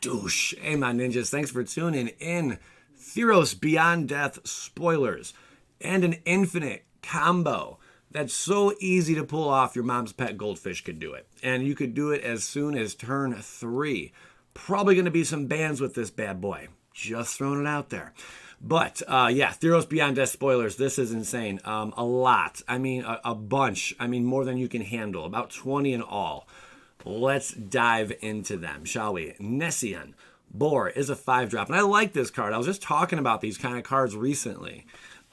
Badoosh. Hey, my ninjas, thanks for tuning in. Theros Beyond Death spoilers and an infinite combo that's so easy to pull off your mom's pet goldfish could do it. And you could do it as soon as turn 3. Probably going to be some bans with this bad boy. Just throwing it out there. But, yeah, Theros Beyond Death spoilers. This is insane. A lot. I mean, a bunch. I mean, more than you can handle. About 20 in all. Let's dive into them, shall we? Nessian Boar is a 5-drop. And I like this card. I was just talking about these kind of cards recently.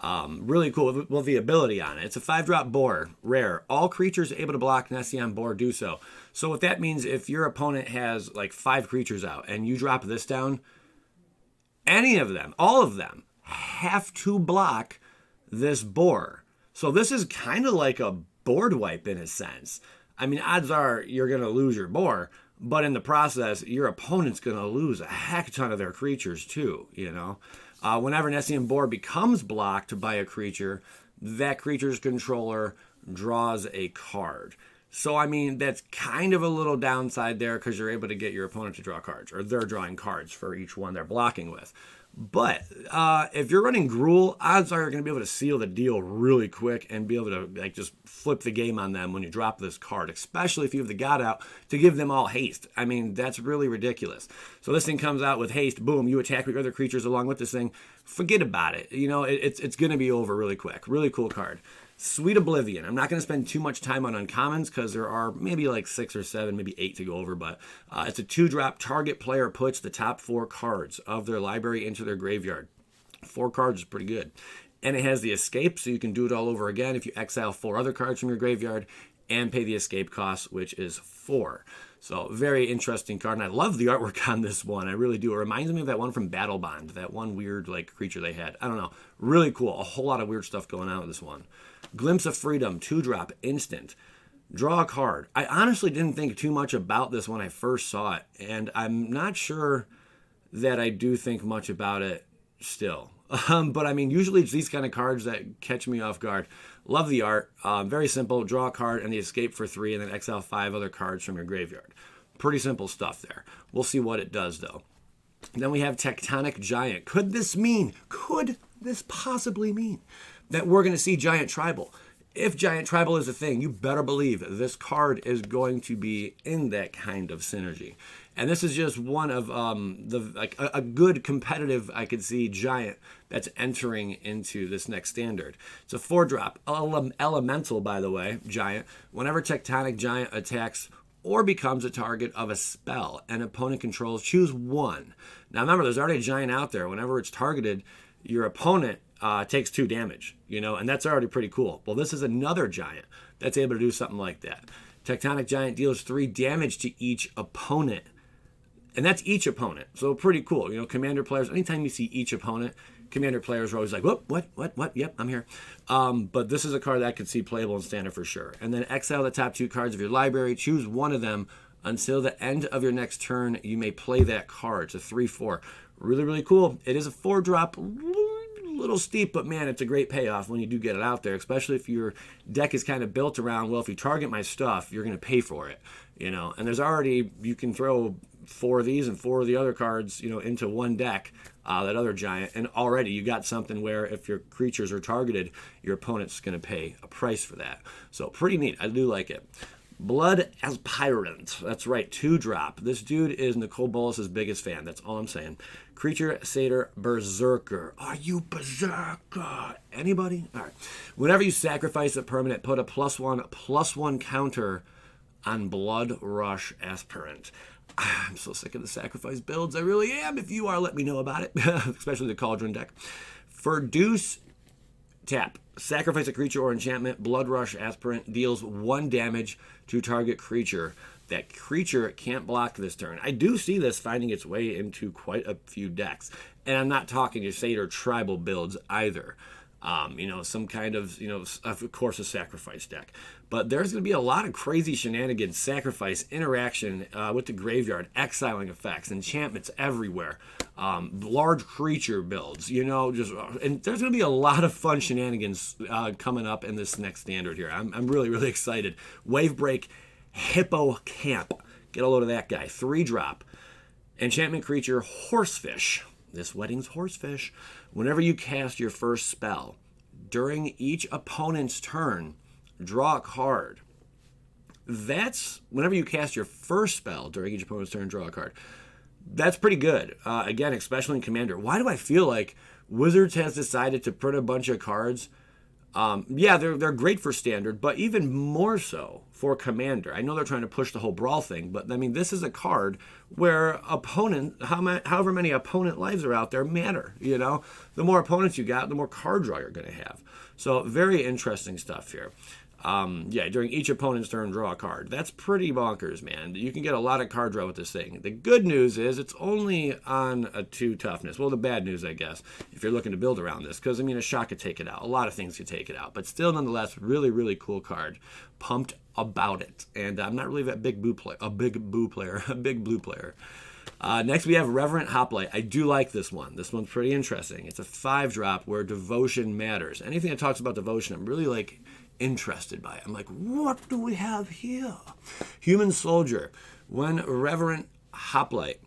Really cool with the ability on it. It's a 5-drop Boar, rare. All creatures able to block Nessian Boar do so. So what that means, if your opponent has like 5 creatures out and you drop this down, any of them, all of them, have to block this Boar. So this is kind of like a board wipe in a sense. I mean, odds are you're going to lose your Boar, but in the process, your opponent's going to lose a heck ton of their creatures too, you know. Whenever Nessian Boar becomes blocked by a creature, that creature's controller draws a card. So, I mean, that's kind of a little downside there because you're able to get your opponent to draw cards, or they're drawing cards for each one they're blocking with. But if you're running Gruul, odds are you're going to be able to seal the deal really quick and be able to like just flip the game on them when you drop this card, especially if you have the God out to give them all haste. I mean, that's really ridiculous. So this thing comes out with haste, boom, you attack with other creatures along with this thing. Forget about it. You know, it's going to be over really quick. Really cool card. Sweet Oblivion. I'm not going to spend too much time on uncommons because there are maybe like 6 or 7, maybe 8 to go over, but it's a 2-drop. Target player puts the top 4 cards of their library into their graveyard. 4 cards is pretty good. And it has the escape, so you can do it all over again if you exile 4 other cards from your graveyard and pay the escape cost, which is 4. So very interesting card, and I love the artwork on this one. I really do. It reminds me of that one from Battle Bond, that one weird like creature they had. I don't know. Really cool. A whole lot of weird stuff going on with this one. Glimpse of Freedom, 2-drop, instant. Draw a card. I honestly didn't think too much about this when I first saw it, and I'm not sure that I do think much about it still. But I mean, usually it's these kind of cards that catch me off guard. Love the art. Very simple. Draw a card and the escape for 3, and then exile 5 other cards from your graveyard. Pretty simple stuff there. We'll see what it does, though. Then we have Tectonic Giant. Could this possibly mean that we're going to see Giant Tribal? If Giant Tribal is a thing, you better believe this card is going to be in that kind of synergy. And this is just one of a good competitive, I could see, Giant that's entering into this next standard. It's a 4-drop. Elemental, by the way, Giant. Whenever Tectonic Giant attacks or becomes a target of a spell an opponent controls, choose 1. Now remember, there's already a Giant out there. Whenever it's targeted, your opponent takes 2 damage, you know, and that's already pretty cool. Well, this is another Giant that's able to do something like that. Tectonic Giant deals 3 damage to each opponent, and that's each opponent, so pretty cool. You know, Commander players, anytime you see each opponent, Commander players are always like, what, yep, I'm here. But this is a card that I could see playable in Standard for sure. And then exile the top 2 cards of your library, choose 1 of them. Until the end of your next turn, you may play that card. It's a 3/4. Really, really cool. It is a 4-drop. Little steep, but man, it's a great payoff when you do get it out there, especially if your deck is kind of built around, well, if you target my stuff, you're going to pay for it, you know. And there's already, you can throw 4 of these and 4 of the other cards, you know, into one deck, that other Giant, and already you got something where if your creatures are targeted, your opponent's going to pay a price for that. So pretty neat. I do like it. Blood Aspirant. That's right, 2-drop. This dude is Nicole Bolas's biggest fan. That's all I'm saying. Creature, Satyr, Berserker. Are you Berserker? Anybody? All right. Whenever you sacrifice a permanent, put a +1/+1 counter on Blood Rush Aspirant. I'm so sick of the sacrifice builds. I really am. If you are, let me know about it, especially the Cauldron deck. For Deuce, tap. Sacrifice a creature or enchantment. Blood Rush Aspirant deals 1 damage to target creature. That creature can't block this turn. I do see this finding its way into quite a few decks. And I'm not talking your Satyr tribal builds either. You know, some kind of, you know, of course, a sacrifice deck. But there's going to be a lot of crazy shenanigans, sacrifice, interaction with the graveyard, exiling effects, enchantments everywhere, large creature builds, you know, just, and there's going to be a lot of fun shenanigans coming up in this next standard here. I'm really, really excited. Wave Break, Hippo Camp. Get a load of that guy. 3-drop. Enchantment creature, Horsefish. This wedding's Horsefish. Whenever you cast your first spell, during each opponent's turn, draw a card. That's whenever you cast your first spell during each opponent's turn, draw a card. That's pretty good. Again, especially in Commander. Why do I feel like Wizards has decided to print a bunch of cards? Yeah, they're great for Standard, but even more so for Commander. I know they're trying to push the whole Brawl thing, but I mean, this is a card where however many opponent lives are out there matter. You know, the more opponents you got, the more card draw you're going to have. So very interesting stuff here. Yeah, during each opponent's turn, draw a card. That's pretty bonkers, man. You can get a lot of card draw with this thing. The good news is it's only on a 2 toughness. Well, the bad news, I guess, if you're looking to build around this, because, I mean, a shot could take it out. A lot of things could take it out. But still, nonetheless, really, really cool card. Pumped about it. And I'm not really that big blue player. Next, we have Reverent Hoplite. I do like this one. This one's pretty interesting. It's a 5-drop where devotion matters. Anything that talks about devotion, I'm really, interested by it. I'm like, what do we have here? Human Soldier. When Reverent Hoplite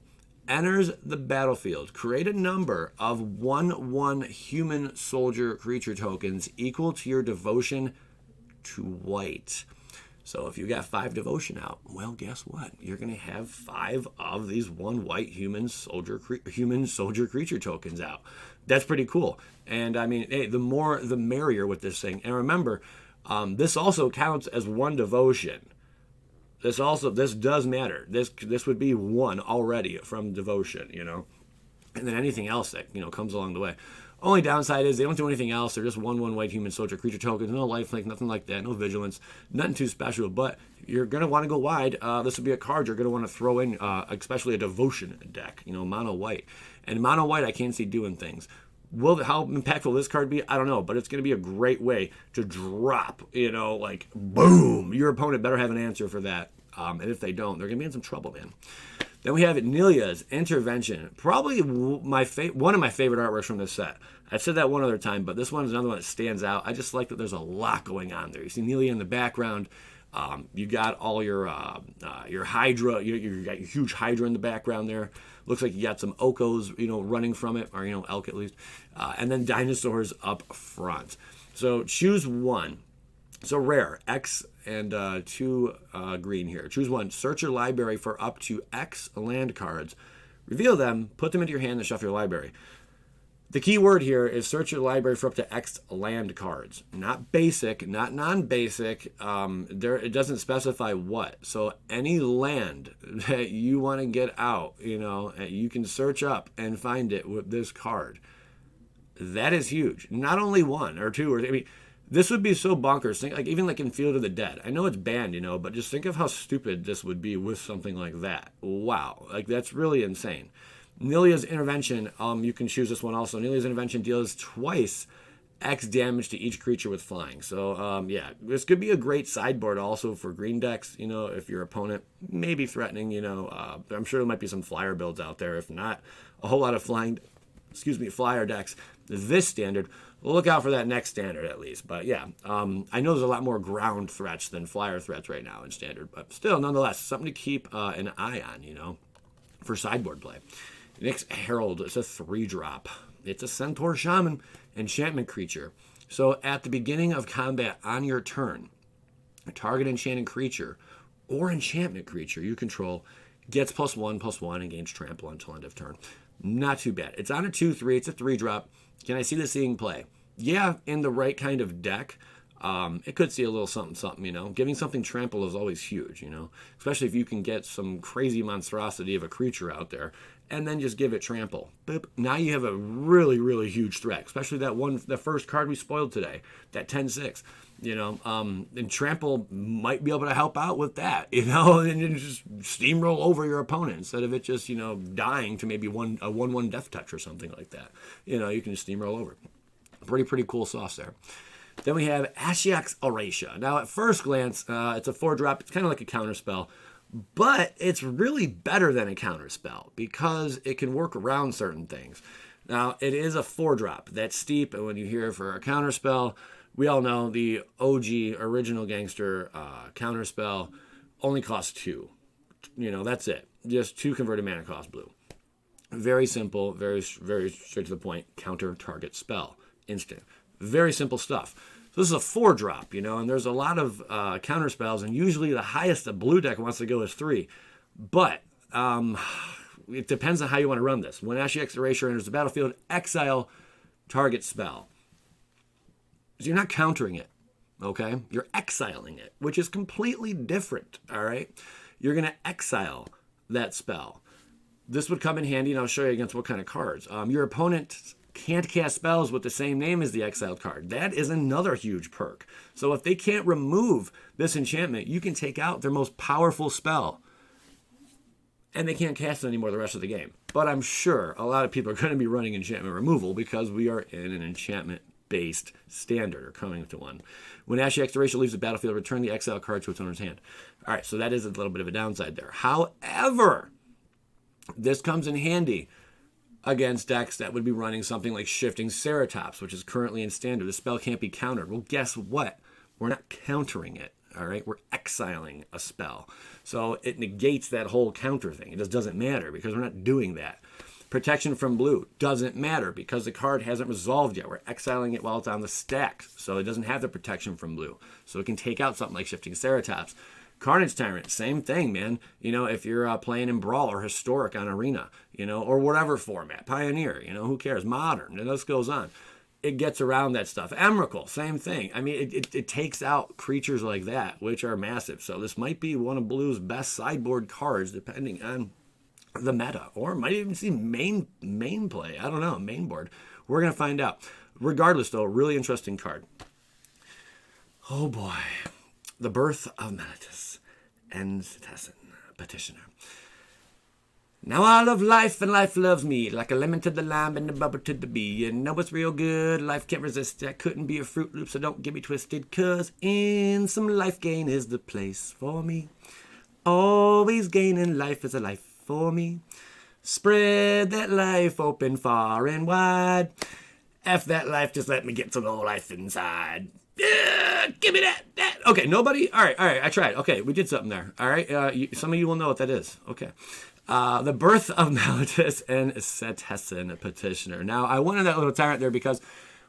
enters the battlefield, create a number of 1/1 Human Soldier creature tokens equal to your devotion to white. So if you got 5 devotion out, well, guess what? You're going to have 5 of these 1 white human soldier creature tokens out. That's pretty cool. And I mean, hey, the more the merrier with this thing. And remember, this also counts as 1 devotion. This does matter. This would be 1 already from devotion, you know, and then anything else that comes along the way. Only downside is they don't do anything else. They're just 1/1 white human soldier creature tokens. No lifelink, nothing like that. No vigilance, nothing too special. But you're gonna want to go wide. This would be a card you're gonna want to throw in, especially a devotion deck. Mono white, and mono white I can't see doing things. How impactful will this card be? I don't know, but it's going to be a great way to drop, boom. Your opponent better have an answer for that. And if they don't, they're going to be in some trouble, man. Then we have Nilia's Intervention. Probably one of my favorite artworks from this set. I've said that one other time, but this one is another one that stands out. I just like that there's a lot going on there. You see Nilia in the background. You got all your Hydra. You got your huge Hydra in the background there. Looks like you got some Okos, running from it, or elk at least, and then dinosaurs up front. So choose 1. So rare, X and 2 green here. Choose 1. Search your library for up to X land cards. Reveal them, put them into your hand, and shuffle your library. The key word here is search your library for up to X land cards. Not basic, not non-basic. It doesn't specify what. So any land that you want to get out, you can search up and find it with this card. That is huge. Not only 1 or 2 or 3. I mean, this would be so bonkers. Think even in Field of the Dead. I know it's banned, but just think of how stupid this would be with something like that. Wow. That's really insane. Nilia's Intervention, you can choose this one also. Nilia's Intervention deals twice X damage to each creature with flying. So, yeah, this could be a great sideboard also for green decks, if your opponent may be threatening, I'm sure there might be some flyer builds out there. If not, a whole lot of flyer decks. This standard, look out for that next standard at least. But, yeah, I know there's a lot more ground threats than flyer threats right now in standard. But still, nonetheless, something to keep an eye on, for sideboard play. Next, Herald. It's a 3-drop. It's a Centaur Shaman enchantment creature. So at the beginning of combat on your turn, a target enchanted creature or enchantment creature you control gets +1/+1 and gains trample until end of turn. Not too bad. It's on a 2/3. It's a 3-drop. Can I see this seeing play? Yeah, in the right kind of deck. It could see a little something, Giving something trample is always huge, Especially if you can get some crazy monstrosity of a creature out there and then just give it trample. Boop. Now you have a really, really huge threat, especially the first card we spoiled today, that 10/6. And trample might be able to help out with that, and just steamroll over your opponent instead of it just, dying to maybe a 1/1 death touch or something like that. You can just steamroll over. Pretty cool sauce there. Then we have Ashiok's Aurasia. Now, at first glance, it's a 4-drop. It's kind of like a counterspell, but it's really better than a counterspell because it can work around certain things. Now, it is a 4-drop. That's steep, and when you hear for a counterspell, we all know the OG original gangster counterspell only costs 2. That's it. Just 2 converted mana cost blue. Very simple, very straight to the point. Counter target spell. Instant. Very simple stuff. So this is a 4-drop, and there's a lot of counter spells, and usually the highest a blue deck wants to go is 3. But it depends on how you want to run this. When Ashiok's Erasure enters the battlefield, exile target spell. So you're not countering it, okay? You're exiling it, which is completely different, all right? You're going to exile that spell. This would come in handy, and I'll show you against what kind of cards. Your opponent can't cast spells with the same name as the exiled card. That is another huge perk. So if they can't remove this enchantment, you can take out their most powerful spell, and they can't cast it anymore the rest of the game. But I'm sure a lot of people are going to be running enchantment removal because we are in an enchantment-based standard, or coming to one. When Ashiok's Erasure leaves the battlefield, return the exile card to its owner's hand. All right, so that is a little bit of a downside there. However, this comes in handy against decks that would be running something like Shifting Ceratops, which is currently in standard. The spell can't be countered. Well, guess what? We're not countering it, all right? We're exiling a spell. So it negates that whole counter thing. It just doesn't matter because we're not doing that. Protection from blue doesn't matter because the card hasn't resolved yet. We're exiling it while it's on the stack, so it doesn't have the protection from blue. So it can take out something like Shifting Ceratops. Carnage Tyrant, same thing, man. If you're playing in Brawl or Historic on Arena, or whatever format, Pioneer, who cares? Modern, and this goes on. It gets around that stuff. Emrakul, same thing. I mean, it takes out creatures like that, which are massive. So this might be one of Blue's best sideboard cards, depending on the meta, or might even see main play. I don't know, main board. We're going to find out. Regardless, though, really interesting card. Oh, boy. The Birth of Mellitus and Petitioner. Now I love life and life loves me, like a lemon to the lime and a bubble to the bee. You know it's real good, life can't resist. I couldn't be a Fruit Loop, so don't get me twisted, cause in some life gain is the place for me. Always gaining, life is a life for me. Spread that life open far and wide. F that life, just let me get some old life inside. Yeah, give me that. Okay, nobody? All right, I tried. Okay, we did something there. All right, some of you will know what that is. Okay. The Birth of Mellitus and Setessan Petitioner. Now, I wanted that little tyrant there because,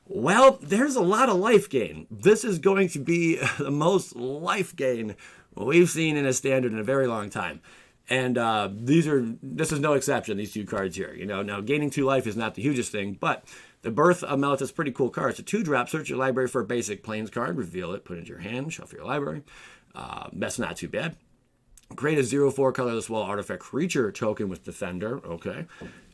well, there's a lot of life gain. This is going to be the most life gain we've seen in a standard in a very long time. And this is no exception, these 2 cards here. Now, gaining 2 life is not the hugest thing, but the Birth of Mellitus is a pretty cool card. It's a 2-drop. Search your library for a basic Plains card. Reveal it. Put it into your hand. Shuffle your library. That's not too bad. Create a 0/4 colorless wall artifact creature token with Defender. Okay.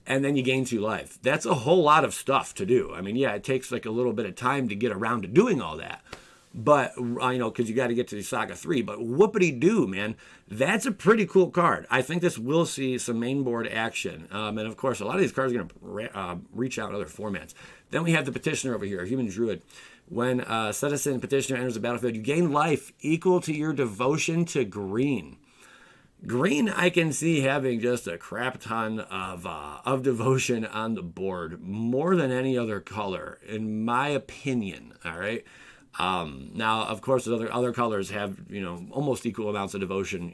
And then you gain 2 life. That's a whole lot of stuff to do. I mean, yeah, it takes like a little bit of time to get around to doing all that. But, because you got to get to the Saga 3. But whoopity-doo, man. That's a pretty cool card. I think this will see some main board action. And, of course, a lot of these cards are going to reach out in other formats. Then we have the Petitioner over here, Human Druid. When Setessan Petitioner enters the battlefield, you gain life equal to your devotion to green. Green, I can see having just a crap ton of devotion on the board, more than any other color, in my opinion, all right? Now, of course, other colors have, almost equal amounts of devotion,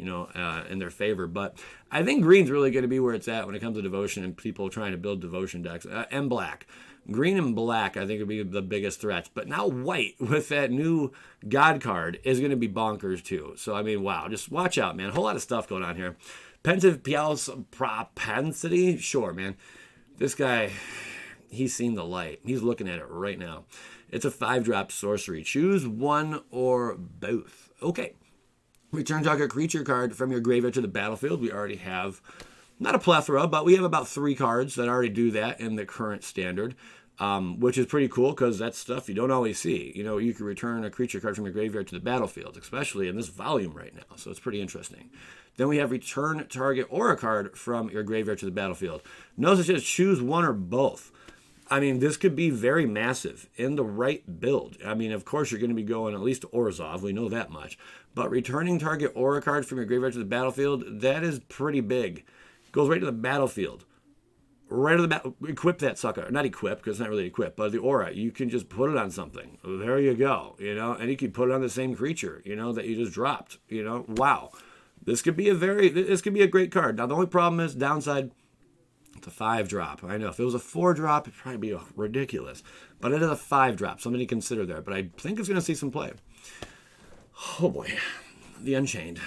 in their favor. But I think green's really going to be where it's at when it comes to devotion and people trying to build devotion decks. And black. Green and black, I think, would be the biggest threats. But now white, with that new God card, is going to be bonkers, too. So, I mean, wow. Just watch out, man. A whole lot of stuff going on here. Pensive Pial's Propensity? Sure, man. This guy, he's seen the light. He's looking at it right now. It's a 5-drop sorcery. Choose one or both. Okay. Return target creature card from your graveyard to the battlefield. We already have, not a plethora, but we have about 3 cards that already do that in the current standard, which is pretty cool because that's stuff you don't always see. You can return a creature card from your graveyard to the battlefield, especially in this volume right now. So it's pretty interesting. Then we have return target aura card from your graveyard to the battlefield. Notice it says choose one or both. I mean, this could be very massive in the right build. I mean, of course, you're going to be going at least Orzhov. We know that much. But returning target aura card from your graveyard to the battlefield, that is pretty big. Goes right to the battlefield. Right to the battle. Equip that sucker. Not equip, because it's not really equip, but the aura. You can just put it on something. There you go. And you can put it on the same creature, that you just dropped. Wow. This could be a great card. Now, the only problem is downside. It's a 5-drop. I know if it was a 4-drop, it'd probably be ridiculous. But it is a 5-drop, something to consider there. But I think it's going to see some play. Oh boy. The Unchained.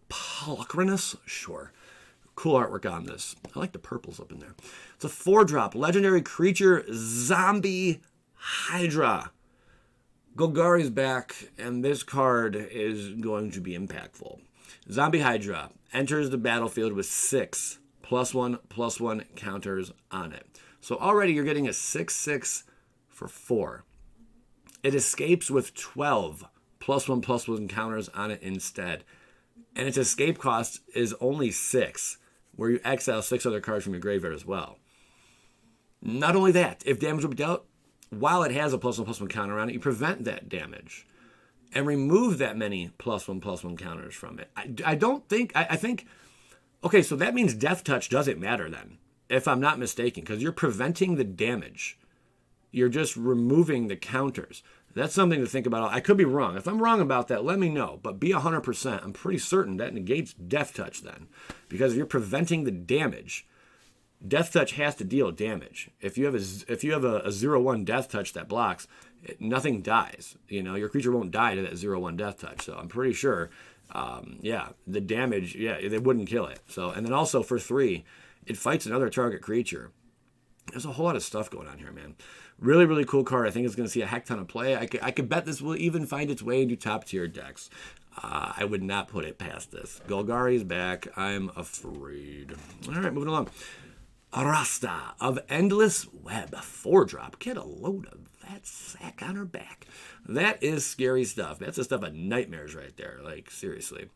Polychronous? Sure. Cool artwork on this. I like the purples up in there. It's a 4-drop. Legendary creature, Zombie Hydra. Golgari's back, and this card is going to be impactful. Zombie Hydra enters the battlefield with 6 +1/+1 counters on it. So already you're getting a 6/6 for 4. It escapes with 12 +1/+1 counters on it instead. And its escape cost is only 6, where you exile 6 other cards from your graveyard as well. Not only that, if damage will be dealt, while it has a +1/+1 counter on it, you prevent that damage and remove that many +1/+1 counters from it. I think, okay, so that means Death Touch doesn't matter then, if I'm not mistaken, because you're preventing the damage. You're just removing the counters. That's something to think about. I could be wrong. If I'm wrong about that, let me know. But be 100%. I'm pretty certain that negates Death Touch then. Because if you're preventing the damage, Death Touch has to deal damage. If you have a 0/1 Death Touch that blocks, nothing dies. Your creature won't die to that 0/1 Death Touch. So I'm pretty sure, the damage, they wouldn't kill it. So, and then also for 3, it fights another target creature. There's a whole lot of stuff going on here, man. Really, really cool card. I think it's going to see a heck ton of play. I could bet this will even find its way into top-tier decks. I would not put it past this. Golgari's back. I'm afraid. All right, moving along. Arasta of Endless Web. 4-drop. Get a load of that sack on her back. That is scary stuff. That's the stuff of nightmares right there. Like, seriously.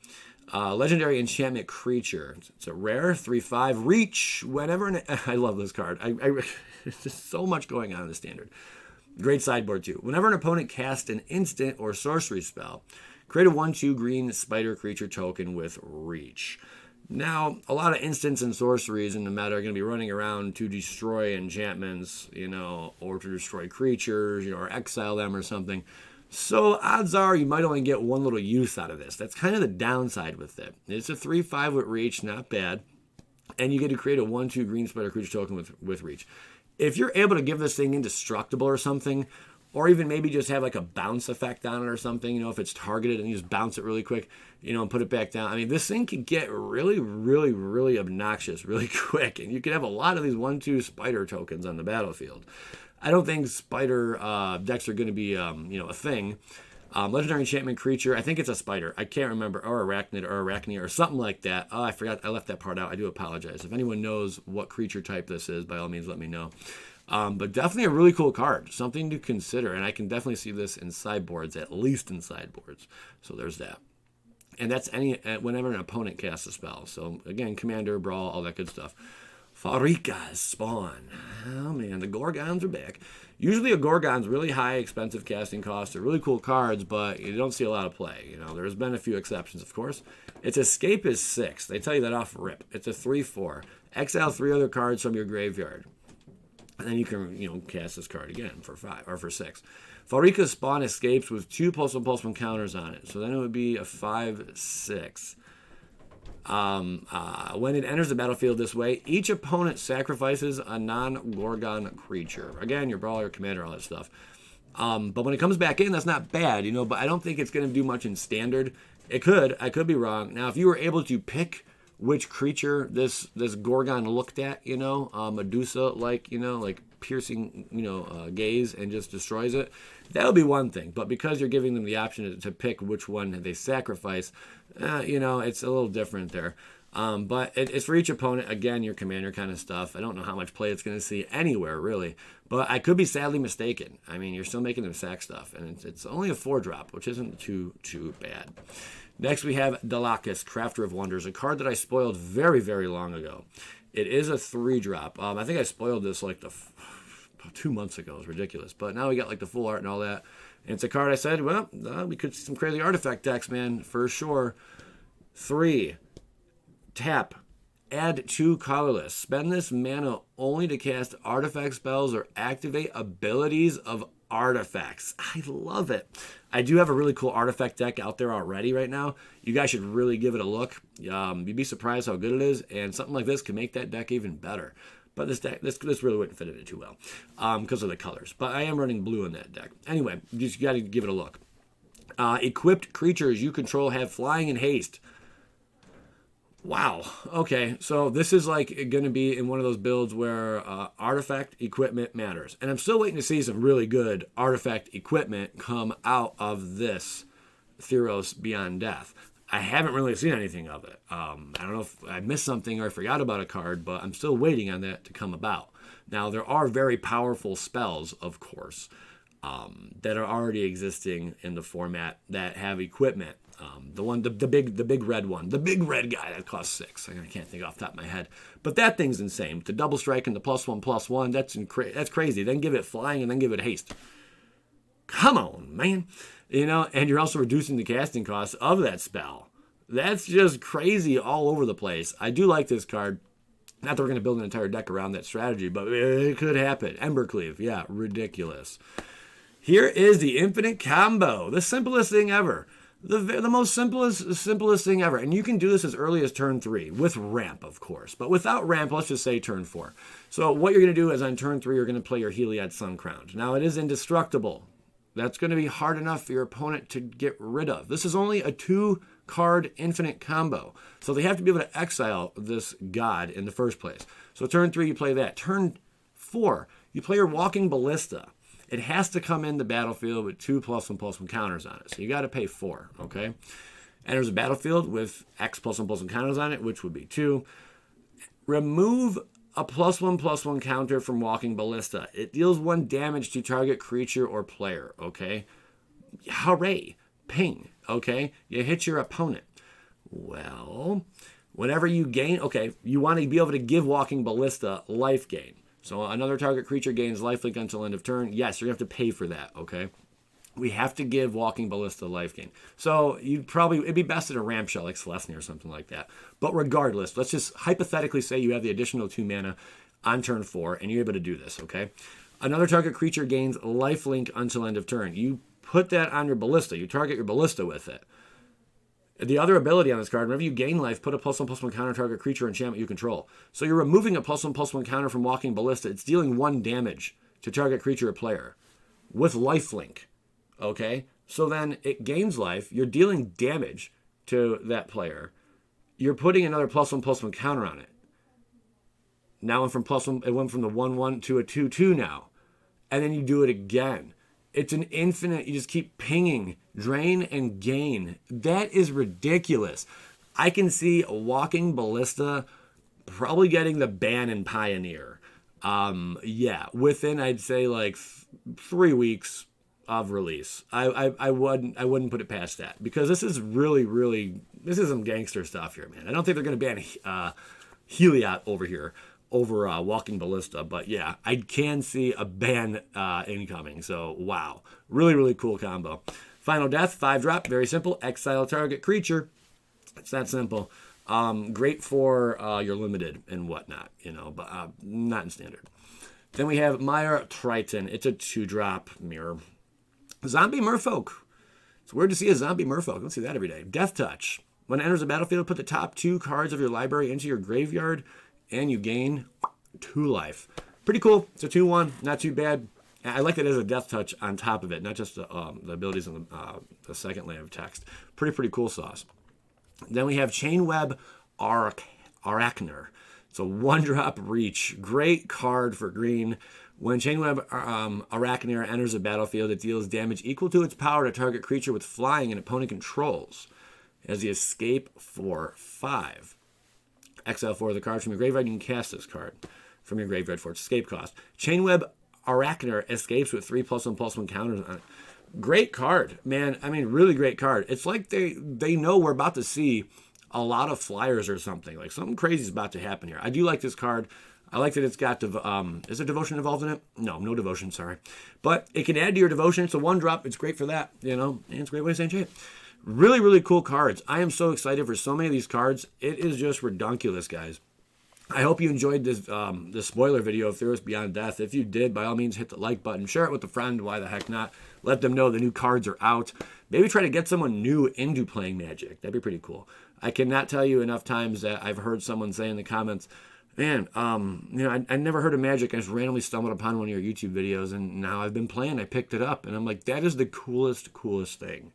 Legendary enchantment creature. It's a rare 3/5 reach. Whenever I love this card. There's just so much going on in the standard. Great sideboard too. Whenever an opponent casts an instant or sorcery spell, create a 1/2 green spider creature token with reach. Now, a lot of instants and sorceries in the meta are going to be running around to destroy enchantments, or to destroy creatures, or exile them or something. So odds are you might only get one little use out of this. That's kind of the downside with it. It's a 3/5 with reach, not bad. And you get to create a 1/2 green spider creature token with reach. If you're able to give this thing indestructible or something, or even maybe just have like a bounce effect on it or something, if it's targeted and you just bounce it really quick, and put it back down. I mean, this thing could get really, really, really obnoxious really quick. And you could have a lot of these 1/2 spider tokens on the battlefield. I don't think spider decks are going to be, a thing. Legendary enchantment creature. I think it's a spider. I can't remember. Or arachnid or arachne or something like that. Oh, I forgot. I left that part out. I do apologize. If anyone knows what creature type this is, by all means, let me know. But definitely a really cool card. Something to consider. And I can definitely see this in sideboards, at least in sideboards. So there's that. And that's whenever an opponent casts a spell. So again, commander, brawl, all that good stuff. Farika's Spawn. Oh man, the Gorgons are back. Usually a Gorgon's really high, expensive casting cost. They're really cool cards, but you don't see a lot of play. There's been a few exceptions, of course. Its escape is 6. They tell you that off rip. It's a 3/4. Exile 3 other cards from your graveyard. And then you can, cast this card again for 5 or for 6. Farika's Spawn escapes with 2 +1/+1 counters on it. So then it would be a 5/6. When it enters the battlefield this way, each opponent sacrifices a non-Gorgon creature. Again, your brawler, commander, all that stuff. But when it comes back in, that's not bad, but I don't think it's going to do much in standard. It could. I could be wrong. Now, if you were able to pick which creature this Gorgon looked at, Medusa-like, like piercing, gaze and just destroys it, that would be one thing. But because you're giving them the option to pick which one they sacrifice, it's a little different there. But it's for each opponent. Again, your commander kind of stuff. I don't know how much play it's going to see anywhere, really. But I could be sadly mistaken. I mean, you're still making them sack stuff. And it's only a 4-drop, which isn't too bad. Next, we have Delicous, Crafter of Wonders, a card that I spoiled very, very long ago. It is a 3-drop. I think I spoiled this like 2 months ago. It was ridiculous. But now we got like the full art and all that. And it's a card I said, well, we could see some crazy artifact decks, man, for sure. 3. Tap. Add 2 colorless. Spend this mana only to cast artifact spells or activate abilities of artifacts. I love it. I do have a really cool artifact deck out there already right now. You guys should really give it a look. You'd be surprised how good it is, and something like this can make that deck even better. But this deck, this really wouldn't fit in it too well because of the colors. But I am running blue in that deck. Anyway, you just got to give it a look. Equipped creatures you control have flying and haste. Wow. Okay, so this is like going to be in one of those builds where artifact equipment matters. And I'm still waiting to see some really good artifact equipment come out of this Theros Beyond Death. I haven't really seen anything of it. I don't know if I missed something or I forgot about a card, but I'm still waiting on that to come about. Now, there are very powerful spells, of course, that are already existing in the format that have equipment. The big red one, the big red guy that costs 6. I can't think off the top of my head, but that thing's insane. The double strike and the +1/+1, that's crazy. Then give it flying and then give it haste. Come on, man. And you're also reducing the casting cost of that spell. That's just crazy all over the place. I do like this card. Not that we're going to build an entire deck around that strategy, but it could happen. Embercleave, yeah, ridiculous. Here is the infinite combo, the simplest thing ever. The most simplest thing ever. And you can do this as early as turn 3 with ramp, of course. But without ramp, let's just say turn 4. So what you're going to do is on turn 3, you're going to play your Heliod Sun Crowned. Now, it is indestructible. That's going to be hard enough for your opponent to get rid of. This is only a 2-card infinite combo. So they have to be able to exile this god in the first place. So turn 3, you play that. Turn 4, you play your Walking Ballista. It has to come in the battlefield with 2 +1/+1 counters on it. So you got to pay 4, okay? Enters a battlefield with X +1/+1 counters on it, which would be 2. Remove a +1/+1 counter from Walking Ballista. It deals 1 damage to target creature or player, okay? Hooray. Ping, okay? You hit your opponent. Well, whenever you gain, okay, you want to be able to give Walking Ballista life gain. So another target creature gains lifelink until end of turn. Yes, you're going to have to pay for that, okay? We have to give Walking Ballista life gain. So it'd be best in a ramp shell like Celestia or something like that. But regardless, let's just hypothetically say you have the additional 2 mana on turn 4 and you're able to do this, okay? Another target creature gains lifelink until end of turn. You put that on your Ballista. You target your Ballista with it. The other ability on this card, whenever you gain life, put a +1/+1 counter target creature or enchantment you control. So you're removing a +1/+1 counter from Walking Ballista. It's dealing 1 damage to target creature or player with lifelink. Okay? So then it gains life. You're dealing damage to that player. You're putting another +1/+1 counter on it. Now it went from the 1/1 to a 2/2 now. And then you do it again. It's an infinite, you just keep pinging, drain and gain. That is ridiculous. I can see a Walking Ballista probably getting the ban in Pioneer. Within I'd say like 3 weeks of release. I wouldn't put it past that because this is this is some gangster stuff here, man. I don't think they're going to ban Heliod over here. Over Walking Ballista, but yeah, I can see a ban incoming. So wow, really cool combo. Final Death, 5-drop, very simple. Exile target creature. It's that simple. Great for your limited and whatnot, but not in standard. Then we have Mire Triton. It's a 2-drop mirror. Zombie Merfolk. It's weird to see a zombie Merfolk. I don't see that every day. Death Touch. When it enters the battlefield, put the top 2 cards of your library into your graveyard. And you gain 2 life. Pretty cool. It's a 2/1. Not too bad. I like that as a Death Touch on top of it, not just the abilities in the second line of text. Pretty cool sauce. Then we have Chainweb Arachner. It's a 1-drop reach. Great card for green. When Chainweb Arachner enters the battlefield, it deals damage equal to its power to target creature with flying an opponent controls. It has the escape for 5. Exile 4 of the cards from your graveyard. You can cast this card from your graveyard for its escape cost. Chainweb Arachner escapes with 3 +1/+1 counters on it. Great card, man. I mean, really great card. It's like they know we're about to see a lot of flyers or something. Like something crazy is about to happen here. I do like this card. I like that it's got, is there devotion involved in it? No devotion, sorry. But it can add to your devotion. It's a 1-drop. It's great for that, and it's a great way to stay in shape. Really cool cards. I am so excited for so many of these cards. It is just redonkulous, guys. I hope you enjoyed this spoiler video of Theros Beyond Death. If you did, by all means, hit the like button. Share it with a friend. Why the heck not? Let them know the new cards are out. Maybe try to get someone new into playing Magic. That'd be pretty cool. I cannot tell you enough times that I've heard someone say in the comments, man, I never heard of Magic. I just randomly stumbled upon one of your YouTube videos, and now I've been playing. I picked it up, and I'm like, that is the coolest thing.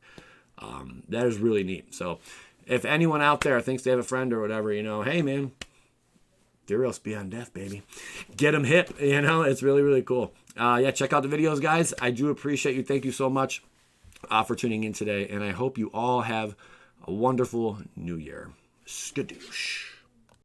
That is really neat. So if anyone out there thinks they have a friend or whatever, hey, man, Theros Beyond Death, baby. Get them hip, it's really, really cool. Check out the videos, guys. I do appreciate you. Thank you so much for tuning in today, and I hope you all have a wonderful new year. Skadoosh.